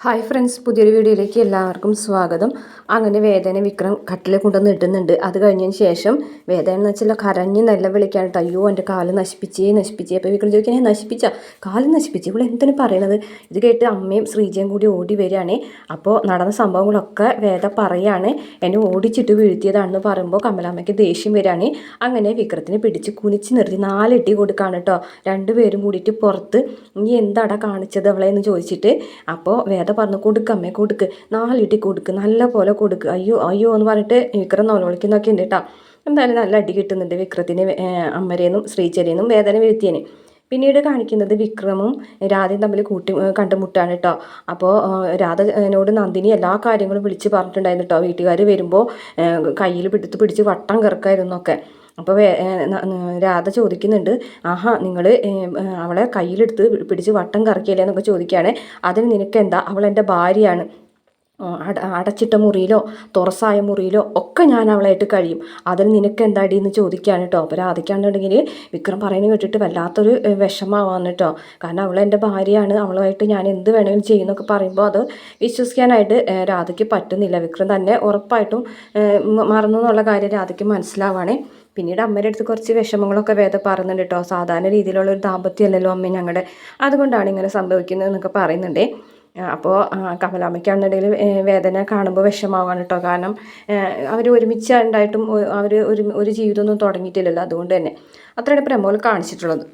Hi friends, പുതിയൊരു വീഡിയോയിലേക്ക് എല്ലാവർക്കും സ്വാഗതം. അങ്ങനെ വേദന വിക്രം കട്ടിലെ കൊണ്ടുവന്ന് ഇടുന്നുണ്ട്. അത് കഴിഞ്ഞതിന് ശേഷം വേദന എന്ന് വെച്ചാൽ കരഞ്ഞ് നല്ല വിളിക്കാനിട്ട്, അയ്യോ എൻ്റെ കാല് നശിപ്പിച്ചേ. അപ്പോൾ വിക്രം ചോദിക്കാൻ നശിപ്പിച്ച കാല് നശിപ്പിച്ചു, ഇവിടെ എന്തിനു പറയണത്? ഇത് കേട്ട് അമ്മയും ശ്രീജയും കൂടി ഓടി വരികയാണ്. അപ്പോൾ നടന്ന സംഭവങ്ങളൊക്കെ വേദ പറയാണ്. എന്നെ ഓടിച്ചിട്ട് വീഴ്ത്തിയതാണെന്ന് പറയുമ്പോൾ കമലാമ്മയ്ക്ക് ദേഷ്യം വരികയാണ്. അങ്ങനെ വിക്രത്തിനെ പിടിച്ച് കുനിച്ച് നിർത്തി 4 ഇടി കൊടുക്കുകയാണ് കേട്ടോ. രണ്ടുപേരും കൂടിയിട്ട് പുറത്ത്, നീ എന്താടാ കാണിച്ചത് അവളെ എന്ന് ചോദിച്ചിട്ട്. അപ്പോൾ വേദ പറഞ്ഞു, കൊടുക്കമ്മേ കൊടുക്ക്, 4 ഇടി കൊടുക്ക്, നല്ല പോലെ കൊടുക്ക്, അയ്യോ അയ്യോ എന്ന് പറഞ്ഞിട്ട് വിക്രം നോലോളിക്കുന്നൊക്കെ ഉണ്ട് കേട്ടോ. എന്തായാലും നല്ല അടി കിട്ടുന്നുണ്ട് വിക്രത്തിന്, അമ്മരേന്നും ശ്രീചരേന്നും വേദന വീഴ്ത്തിയേനെ. പിന്നീട് കാണിക്കുന്നത് വിക്രമും രാധയും തമ്മിൽ കണ്ടുമുട്ടാണ് കേട്ടോ. അപ്പോൾ രാധനോട് നന്ദിനി എല്ലാ കാര്യങ്ങളും വിളിച്ച് പറഞ്ഞിട്ടുണ്ടായിരുന്നു കേട്ടോ. വീട്ടുകാർ വരുമ്പോൾ കയ്യിൽ പിടിച്ച് വട്ടം കറക്കായിരുന്നൊക്കെ. അപ്പോൾ രാധ ചോദിക്കുന്നുണ്ട്, ആഹാ നിങ്ങൾ അവളെ കയ്യിലെടുത്ത് പിടിച്ച് വട്ടം കറക്കിയല്ലേ എന്നൊക്കെ ചോദിക്കുകയാണ്. അതിന് നിനക്കെന്താ, അവളെൻ്റെ ഭാര്യയാണ്, അടച്ചിട്ട മുറിയിലോ തുറസായ മുറിയിലോ ഒക്കെ ഞാൻ അവളായിട്ട് കഴിയും, അതിന് നിനക്ക് എന്താടി എന്ന് ചോദിക്കുകയാണ് കേട്ടോ. അപ്പോൾ രാധിക്കാണെന്നുണ്ടെങ്കിൽ വിക്രം പറയുന്നത് കേട്ടിട്ട് വല്ലാത്തൊരു വിഷമാവാന്ന് കേട്ടോ. കാരണം അവളെൻ്റെ ഭാര്യയാണ്, അവളുമായിട്ട് ഞാൻ എന്ത് വേണമെങ്കിലും ചെയ്യുന്നൊക്കെ പറയുമ്പോൾ അത് വിശ്വസിക്കാനായിട്ട് രാധയ്ക്ക് പറ്റുന്നില്ല. വിക്രം തന്നെ ഉറപ്പായിട്ടും മറന്നു എന്നുള്ള കാര്യം രാധയ്ക്ക് മനസ്സിലാവാണേ. പിന്നീട് അമ്മയുടെ അടുത്ത് കുറച്ച് വിഷമങ്ങളൊക്കെ വേദ പറയുന്നുണ്ട് കേട്ടോ. സാധാരണ രീതിയിലുള്ളൊരു ദാമ്പത്യമല്ലല്ലോ അമ്മ ഞങ്ങളുടെ, അതുകൊണ്ടാണ് ഇങ്ങനെ സംഭവിക്കുന്നത് എന്നൊക്കെ പറയുന്നുണ്ട്. അപ്പോൾ കമലാമ്മയ്ക്കാണെന്നുണ്ടെങ്കിൽ വേദന കാണുമ്പോൾ വിഷമാവാണ് കേട്ടോ. കാരണം അവർ ഒരുമിച്ച് ഉണ്ടായിട്ടും അവർ ഒരു ജീവിതമൊന്നും തുടങ്ങിയിട്ടില്ലല്ലോ. അതുകൊണ്ട് തന്നെ അത്രയാണ് പ്രമോൾ കാണിച്ചിട്ടുള്ളത്.